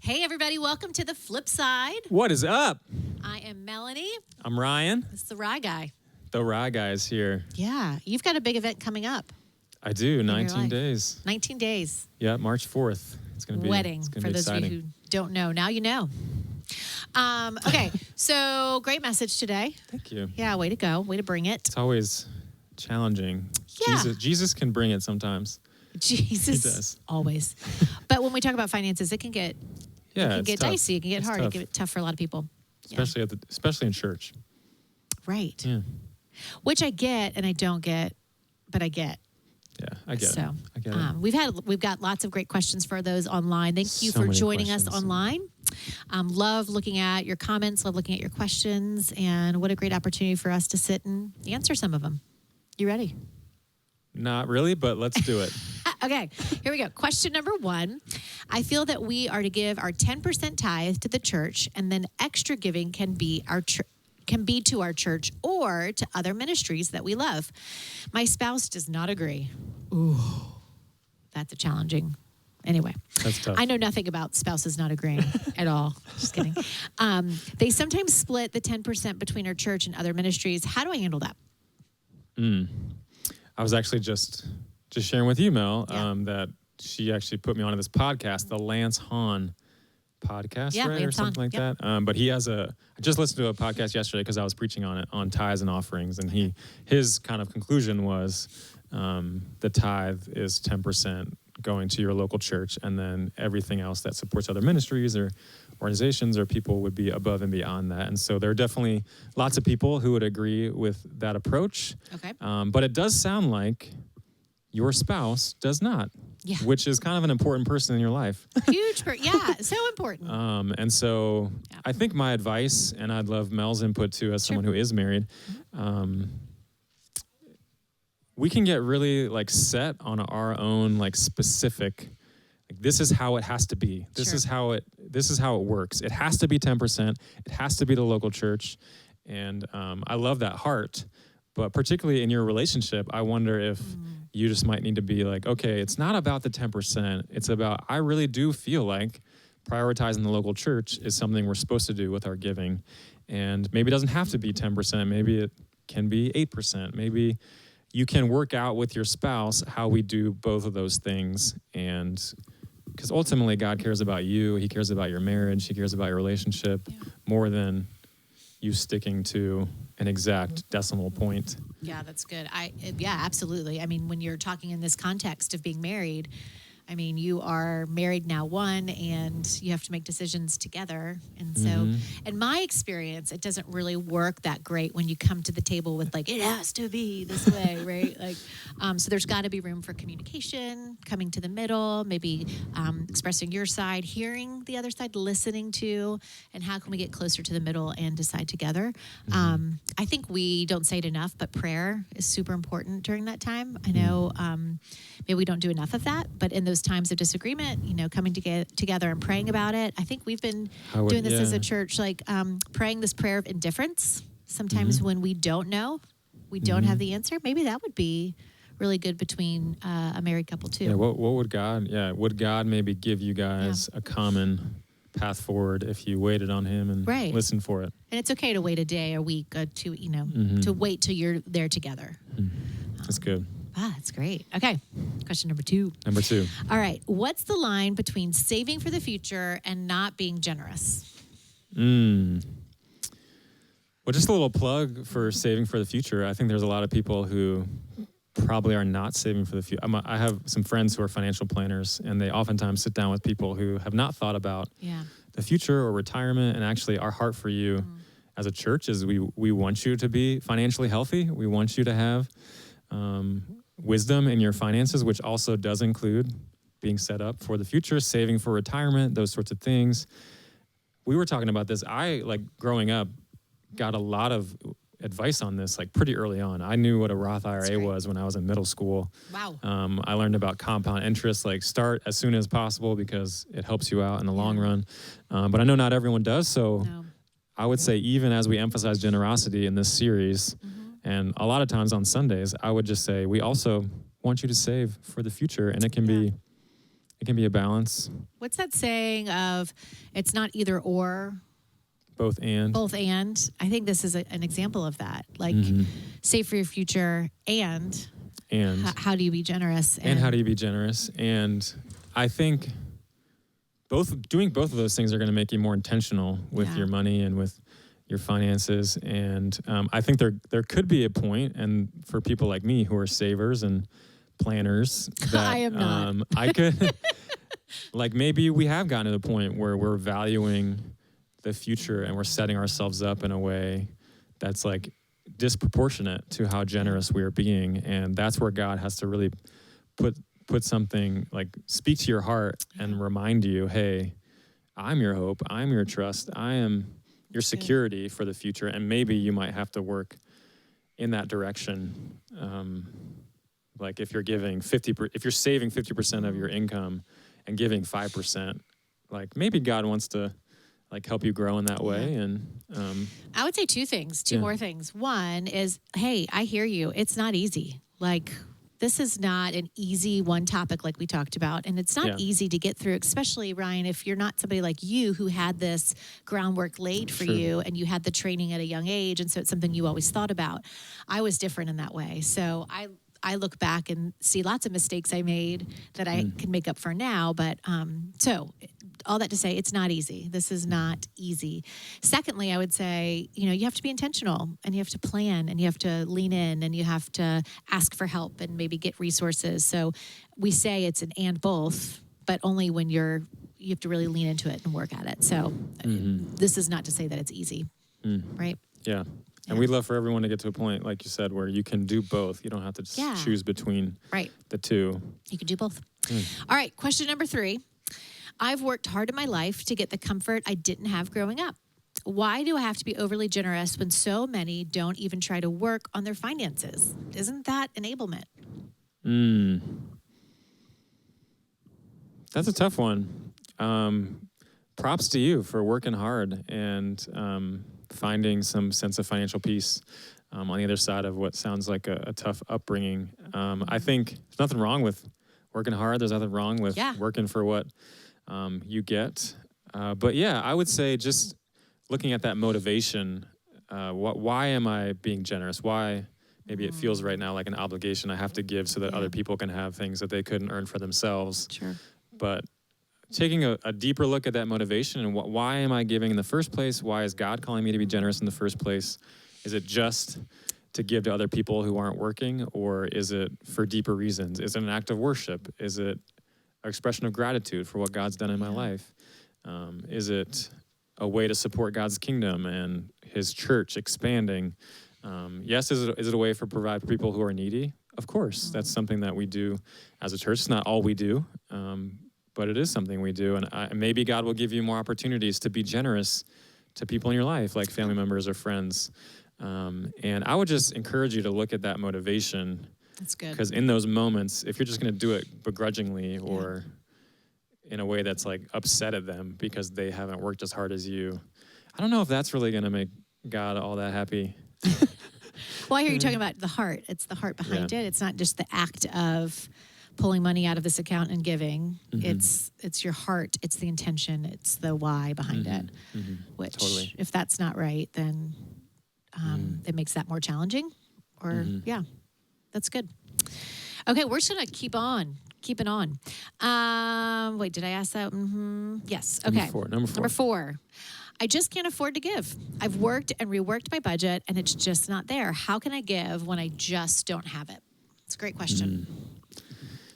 Hey, everybody. Welcome to the Flipside. What is up? I am Melanie. I'm Ryan. It's the Rye Guy. The Rye Guy is here. Yeah. You've got a big event coming up. I do. 19 days. 19 days. Yeah, March 4th. It's going to be wedding. It's gonna For be those exciting. of you who don't know. Now you know. Okay. So great message today. Thank you. Yeah. Way to go. Way to bring it. It's always challenging. Yeah. Jesus can bring it sometimes. Jesus. He does. Always. But when we talk about finances, it can get It's tough. dicey. It can get hard. Tough. It can get tough for a lot of people. Especially in church. Right. Yeah. Which I get and I don't get, but I get. Yeah, I get it. I get it. We've got lots of great questions for those online. Thank you So for many joining us questions. online. Love looking at your comments, love looking at your questions, and what a great opportunity for us to sit and answer some of them. You ready? Not really, but let's do it. Okay, here we go. Question number 1. I feel that we are to give our 10% tithe to the church, and then extra giving can be to our church or to other ministries that we love. My spouse does not agree. Ooh, that's a challenging. Anyway, That's tough. I know nothing about spouses not agreeing at all. Just kidding. They sometimes split the 10% between our church and other ministries. How do I handle that? I was actually just sharing with you, Mel, Yeah. that she actually put me onto this podcast, the Lance Hahn podcast, Yeah, right? Or Lance something Hahn, like that. But he has I just listened to a podcast yesterday because I was preaching on it, on tithes and offerings. And his kind of conclusion was the tithe is 10% going to your local church, and then everything else that supports other ministries or organizations or people would be above and beyond that. And so there are definitely lots of people who would agree with that approach. Okay. But it does sound like your spouse does not, Yeah. which is kind of an important person in your life. Huge. Yeah, so important. And so Yeah. I think my advice, and I'd love Mel's input too, as someone who is married, we can get really set on our own specific, this is how it has to be. This is how it works. It has to be 10%. It has to be the local church. And I love that heart. But particularly in your relationship, I wonder if you just might need to be okay, it's not about the 10%. It's about, I really do feel like prioritizing the local church is something we're supposed to do with our giving. And maybe it doesn't have to be 10%. Maybe it can be 8%. Maybe you can work out with your spouse how we do both of those things. And because ultimately God cares about you. He cares about your marriage. He cares about your relationship more than you sticking to an exact decimal point. Yeah, that's good. Yeah, absolutely. I mean, when you're talking in this context of being married, I mean, you are married now and you have to make decisions together. And so, in my experience, it doesn't really work that great when you come to the table with it has to be this way, right? So there's got to be room for communication, coming to the middle, maybe expressing your side, hearing the other side, listening to, and how can we get closer to the middle and decide together? I think we don't say it enough, but prayer is super important during that time. I know maybe we don't do enough of that, but in those times of disagreement, coming together and praying about it. I think we've been doing this as a church, praying this prayer of indifference. Sometimes when we don't know, we don't have the answer. Maybe that would be really good between a married couple too. Yeah. What would God? Yeah. Would God maybe give you guys a common path forward if you waited on Him and listened for it? And it's okay to wait a day, a week, to wait till you're there together. That's good. That's great. Okay. Question number 2. Number 2. All right. What's the line between saving for the future and not being generous? Well, just a little plug for saving for the future. I think there's a lot of people who probably are not saving for the future. I have some friends who are financial planners, and they oftentimes sit down with people who have not thought about the future or retirement. And actually, our heart for you as a church is we want you to be financially healthy. We want you to have wisdom in your finances, which also does include being set up for the future, saving for retirement, those sorts of things. We were talking about this. Growing up, got a lot of advice on this pretty early on. I knew what a Roth IRA was when I was in middle school. Wow. I learned about compound interest, start as soon as possible because it helps you out in the long run. But I know not everyone does. So I would say even as we emphasize generosity in this series, and a lot of times on Sundays, I would just say, we also want you to save for the future. And it can be It can be a balance. What's that saying of it's not either or, Both and. both and? I think this is an example of that. Like, save for your future and how do you be generous? And how do you be generous? And I think doing both of those things are going to make you more intentional with your money and with your finances. And I think there could be a point, and for people like me who are savers and planners, that I am not. I could, like, maybe we have gotten to the point where we're valuing the future and we're setting ourselves up in a way that's like disproportionate to how generous we are being. And that's where God has to really put something, like, speak to your heart and remind you, hey, I'm your hope, I'm your trust, I am your security for the future. And maybe you might have to work in that direction. Like if you're giving if you're saving 50% of your income and giving 5%, like maybe God wants to like help you grow in that way. And I would say two more things. One is, hey, I hear you. It's not easy. Like, this is not an easy one topic like we talked about. And it's not easy to get through, especially, Ryan, if you're not somebody like you who had this groundwork laid for you and you had the training at a young age. And so it's something you always thought about. I was different in that way. So I look back and see lots of mistakes I made that I can make up for now. But so all that to say, it's not easy. This is not easy. Secondly, I would say, you have to be intentional and you have to plan and you have to lean in and you have to ask for help and maybe get resources. So we say it's an and both, but only when you have to really lean into it and work at it. So this is not to say that it's easy, right? Yeah. And we'd love for everyone to get to a point, like you said, where you can do both. You don't have to just choose between the two. You can do both. All right, question number 3. I've worked hard in my life to get the comfort I didn't have growing up. Why do I have to be overly generous when so many don't even try to work on their finances? Isn't that enablement? That's a tough one. Props to you for working hard and finding some sense of financial peace on the other side of what sounds like a tough upbringing. I think there's nothing wrong with working hard. There's nothing wrong with working for what you get. But yeah, I would say just looking at that motivation, why am I being generous? Why maybe it feels right now like an obligation I have to give so that other people can have things that they couldn't earn for themselves. Sure. But taking a deeper look at that motivation and why am I giving in the first place? Why is God calling me to be generous in the first place? Is it just to give to other people who aren't working, or is it for deeper reasons? Is it an act of worship? Is it an expression of gratitude for what God's done in my life? Is it a way to support God's kingdom and his church expanding? Yes, is it a way for provide for people who are needy? Of course, that's something that we do as a church. It's not all we do. But it is something we do. And maybe God will give you more opportunities to be generous to people in your life, like family members or friends. And I would just encourage you to look at that motivation. That's good. Because in those moments, if you're just going to do it begrudgingly or in a way that's like upset at them because they haven't worked as hard as you, I don't know if that's really going to make God all that happy. Well, I hear you talking about the heart. It's the heart behind it. It's not just the act of pulling money out of this account and giving. It's your heart. It's the intention. It's the why behind it. Which, if that's not right, then it makes that more challenging. Or that's good. Okay, we're just gonna keep it on. Wait, did I ask that? Yes. Okay. Number four. I just can't afford to give. I've worked and reworked my budget, and it's just not there. How can I give when I just don't have it? It's a great question.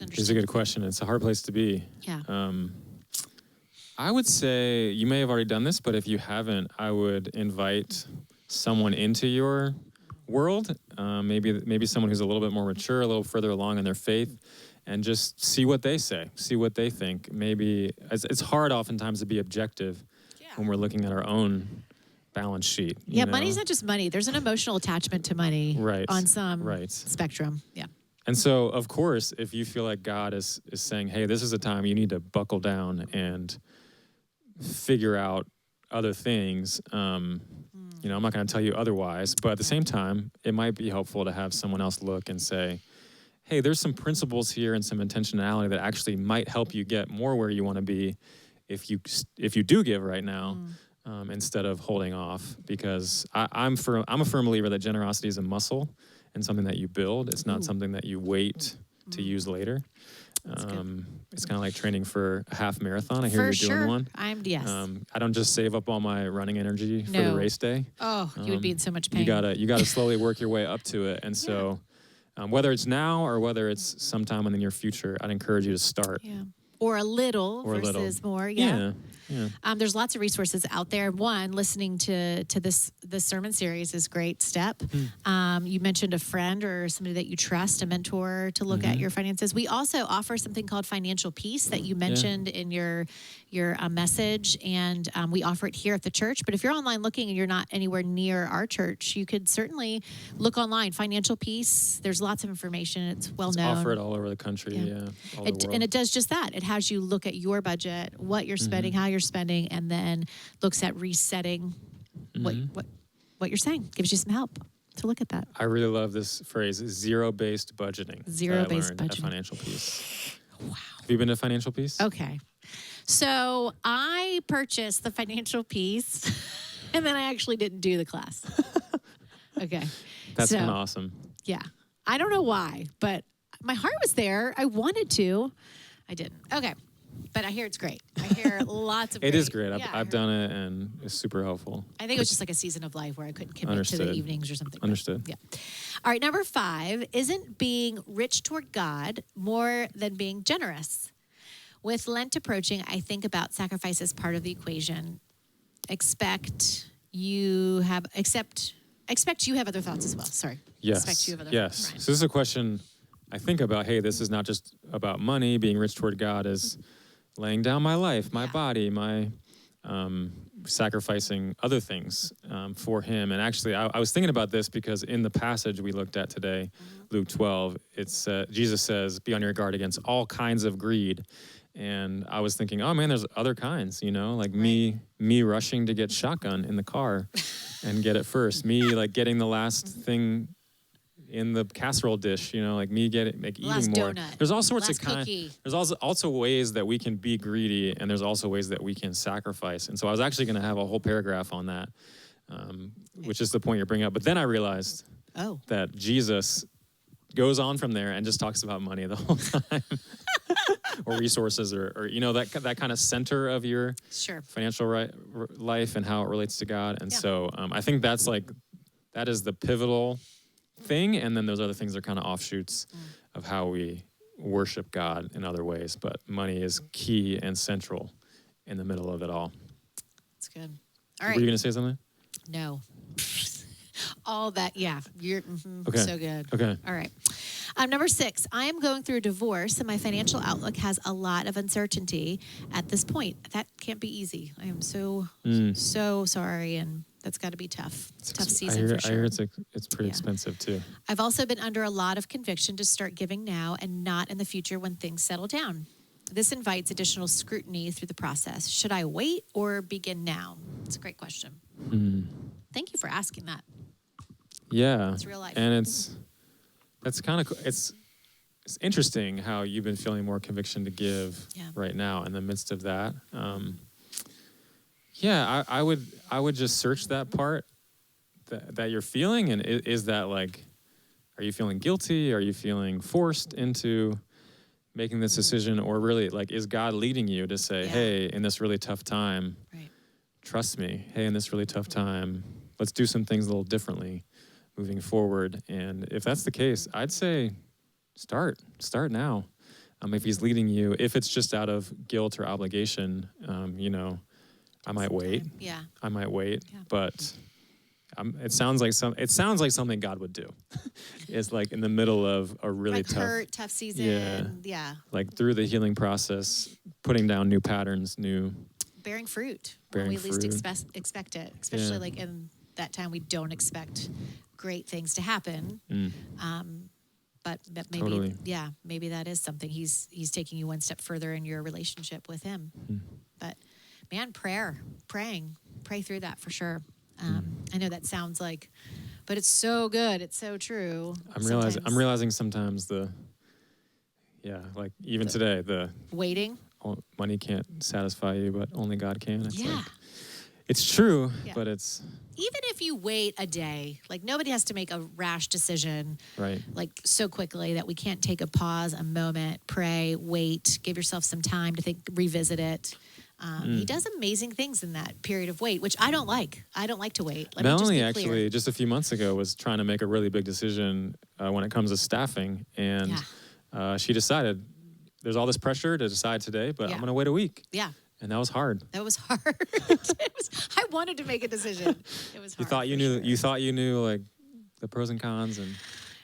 It's a good question. It's a hard place to be. Yeah. I would say you may have already done this, but if you haven't, I would invite someone into your world, maybe someone who's a little bit more mature, a little further along in their faith, and just see what they say, see what they think. Maybe it's hard oftentimes to be objective when we're looking at our own balance sheet. Yeah, money's not just money. There's an emotional attachment to money on some Right. spectrum. Yeah. And so, of course, if you feel like God is saying, hey, this is a time you need to buckle down and figure out other things, I'm not going to tell you otherwise. But at the same time, it might be helpful to have someone else look and say, hey, there's some principles here and some intentionality that actually might help you get more where you want to be if you do give right now, instead of holding off. Because I'm a firm believer that generosity is a muscle and something that you build. It's not something that you wait to use later. It's kind of like training for a half marathon. I hear you're doing one. Yes. I don't just save up all my running energy for the race day. Oh, you would be in so much pain. You gotta slowly work your way up to it. And so whether it's now or whether it's sometime in the near future, I'd encourage you to start. Yeah. Or a little versus more. Yeah. There's lots of resources out there. One, listening to this sermon series is a great step. You mentioned a friend or somebody that you trust, a mentor, to look at your finances. We also offer something called financial peace that you mentioned in your message, and we offer it here at the church. But if you're online looking and you're not anywhere near our church, you could certainly look online. Financial peace. There's lots of information. It's well known. It's offered all over the country. All the world. And it does just that. It has you look at your budget, what you're spending, how you're spending, and then looks at resetting what you're saying. Gives you some help to look at that. I really love this phrase, zero-based budgeting. Zero-based budgeting. At Financial Peace. Wow. Have you been to Financial Peace? Okay. So I purchased the Financial Peace, and then I actually didn't do the class. Okay. That's kind of awesome. Yeah. I don't know why, but my heart was there. I wanted to. I didn't. Okay. But I hear it's great. I hear lots of It is great. I've done it, and it's super helpful. I think it was just like a season of life where I couldn't commit to the evenings or something. Understood. Yeah. All right, number 5, isn't being rich toward God more than being generous? With Lent approaching, I think about sacrifice as part of the equation. Expect you have other thoughts as well. Sorry. Yes. Expect you have other yes. thoughts. So this is a question I think about. Hey, this is not just about money. Being rich toward God is laying down my life, my body, my sacrificing other things for Him. And actually, I was thinking about this because in the passage we looked at today, Luke 12, it's Jesus says, "Be on your guard against all kinds of greed." And I was thinking, oh man, there's other kinds, like me rushing to get shotgun in the car and get it first. Me like getting the last thing in the casserole dish, like me getting eating more. Donut. There's all sorts last of kinds. There's also ways that we can be greedy, and there's also ways that we can sacrifice. And so I was actually going to have a whole paragraph on that, which is the point you're bringing up. But then I realized that Jesus goes on from there and just talks about money the whole time. Or resources, or that kind of center of your financial life and how it relates to God. And so I think that is the pivotal thing. And then those other things are kind of offshoots of how we worship God in other ways. But money is key and central in the middle of it all. That's good. All right. Were you going to say something? No. All that, you're okay. So good. Okay. All right. Number 6, I am going through a divorce and my financial outlook has a lot of uncertainty at this point. That can't be easy. I am so sorry, and that's got to be tough. It's a tough season for sure. I hear it's pretty expensive too. I've also been under a lot of conviction to start giving now and not in the future when things settle down. This invites additional scrutiny through the process. Should I wait or begin now? It's a great question. Thank you for asking that. Yeah. It's real life. And that's kind of, it's interesting how you've been feeling more conviction to give right now in the midst of that. I would just search that part that you're feeling. And is that are you feeling guilty? Are you feeling forced into making this decision? Or really, is God leading you to say, hey, in this really tough time, trust me. Hey, in this really tough time, let's do some things a little differently moving forward. And if that's the case, I'd say start now. If He's leading you, if it's just out of guilt or obligation, I might wait. Yeah. I might wait, but it sounds like something God would do. It's in the middle of a really tough season. Yeah. Through the healing process, putting down new patterns, bearing fruit when we least expect it, especially in that time we don't expect great things to happen. But maybe, totally. Maybe that is something he's taking you one step further in your relationship with Him. But man, pray through that for sure. I know that sounds but it's so good. It's so true. I'm realizing sometimes the Yeah, like even today, the waiting. money can't satisfy you, but only God can. It's Yeah. like, it's true, Yeah. but it's Even if you wait a day, like nobody has to make a rash decision right. like so quickly that we can't take a pause, a moment, pray, wait, give yourself some time to think, revisit it. He does amazing things in that period of wait, which I don't like. I don't like to wait. Let me just Melanie be actually clear. just a few months ago was trying to make a really big decision when it comes to staffing, and she decided there's all this pressure to decide today, but I'm going to wait a week. Yeah. And that was hard. That was hard. I wanted to make a decision. It was hard. You thought you knew. You thought you knew like the pros and cons, and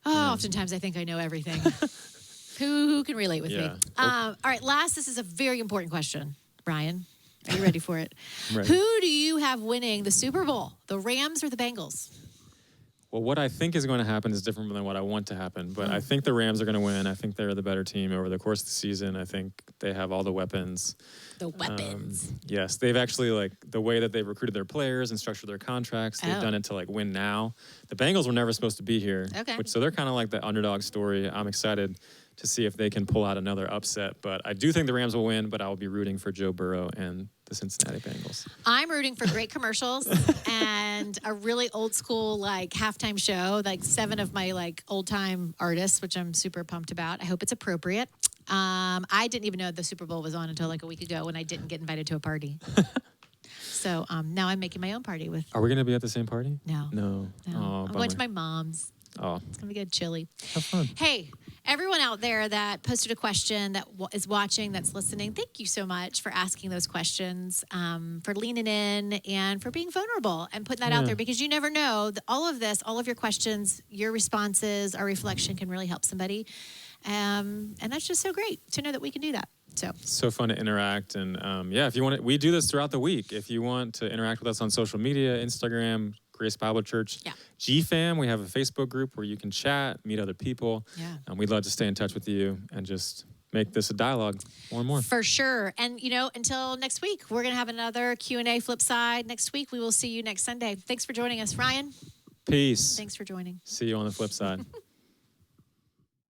oftentimes I think I know everything. Who can relate with me? All right. Last, this is a very important question. Brian, are you ready for it? I'm ready. Who do you have winning the Super Bowl? The Rams or the Bengals? Well, what I think is going to happen is different than what I want to happen. But I think the Rams are going to win. I think they're the better team over the course of the season. I think they have all the weapons. The weapons. Yes, they've actually, like, the way that they've recruited their players and structured their contracts, they've done it to, like, win now. The Bengals were never supposed to be here. Okay. So they're kind of like the underdog story. I'm excited to see if they can pull out another upset. But I do think the Rams will win, but I will be rooting for Joe Burrow and the Cincinnati Bengals. I'm rooting for great commercials and a really old school like halftime show, like 7 of my like old time artists, which I'm super pumped about. I hope it's appropriate. I didn't even know the Super Bowl was on until like a week ago when I didn't get invited to a party. So now I'm making my own party with. Are we going to be at the same party? No. No. Oh, I'm going to my mom's. Oh. It's going to be good, chilly. Have fun. Hey, everyone out there that posted a question, that is watching, that's listening, thank you so much for asking those questions, for leaning in and for being vulnerable and putting that out there, because you never know. All of this, all of your questions, your responses, our reflection can really help somebody. And that's just so great to know that we can do that. So fun to interact. And if you want to, we do this throughout the week. If you want to interact with us on social media, Instagram, GraceBible.Church, GFam, we have a Facebook group where you can chat, meet other people. Yeah. We'd love to stay in touch with you and just make this a dialogue more and more. For sure. And, until next week, we're going to have another Q&A Flipside next week. We will see you next Sunday. Thanks for joining us, Ryan. Peace. Thanks for joining. See you on the flip side.